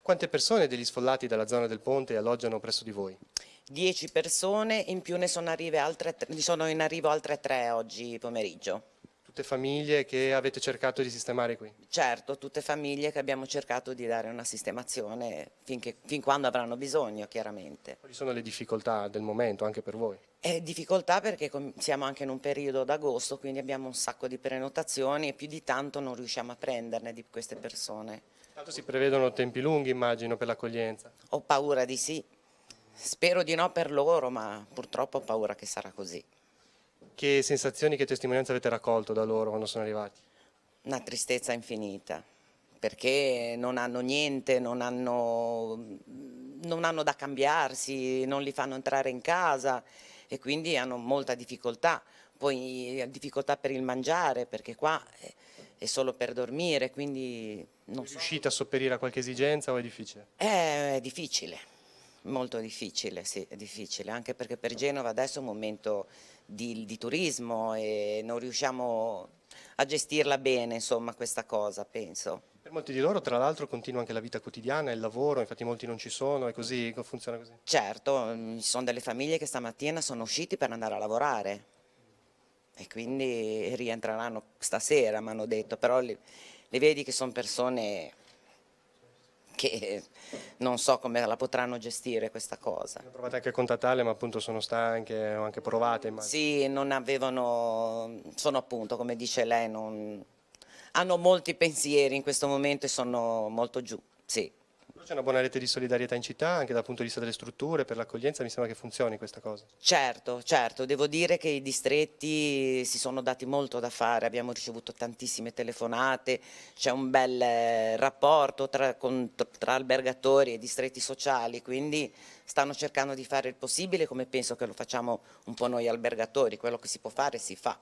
Quante persone degli sfollati dalla zona del ponte alloggiano presso di voi? 10 persone, in più ne sono in arrivo altre 3 oggi pomeriggio. Tutte famiglie che avete cercato di sistemare qui? Certo, tutte famiglie che abbiamo cercato di dare una sistemazione fin quando avranno bisogno, chiaramente. Quali sono le difficoltà del momento anche per voi? È difficoltà perché siamo anche in un periodo d'agosto, quindi abbiamo un sacco di prenotazioni e più di tanto non riusciamo a prenderne di queste persone. Tanto si prevedono tempi lunghi, immagino, per l'accoglienza. Ho paura di sì, spero di no per loro, ma purtroppo ho paura che sarà così. Che sensazioni, che testimonianze avete raccolto da loro quando sono arrivati? Una tristezza infinita, perché non hanno niente, non hanno da cambiarsi, non li fanno entrare in casa e quindi hanno molta difficoltà. Poi difficoltà per il mangiare, perché qua è solo per dormire, quindi non so. Riuscite a sopperire a qualche esigenza o è difficile? È difficile, molto difficile, sì, è difficile, anche perché per Genova adesso è un momento di turismo e non riusciamo a gestirla bene, insomma, questa cosa, penso. Per molti di loro, tra l'altro, continua anche la vita quotidiana, il lavoro, infatti molti non ci sono, è così, funziona così. Certo, ci sono delle famiglie che stamattina sono usciti per andare a lavorare e quindi rientreranno stasera, mi hanno detto, però le vedi che sono persone che non so come la potranno gestire questa cosa. Provate anche a contattarle, ma appunto sono stanche, o anche provate, immagino. Sì, sono appunto, come dice lei, hanno molti pensieri in questo momento e sono molto giù, sì. C'è una buona rete di solidarietà in città, anche dal punto di vista delle strutture, per l'accoglienza, mi sembra che funzioni questa cosa. Certo, certo, devo dire che i distretti si sono dati molto da fare, abbiamo ricevuto tantissime telefonate, c'è un bel rapporto tra albergatori e distretti sociali, quindi stanno cercando di fare il possibile come penso che lo facciamo un po' noi albergatori, quello che si può fare si fa.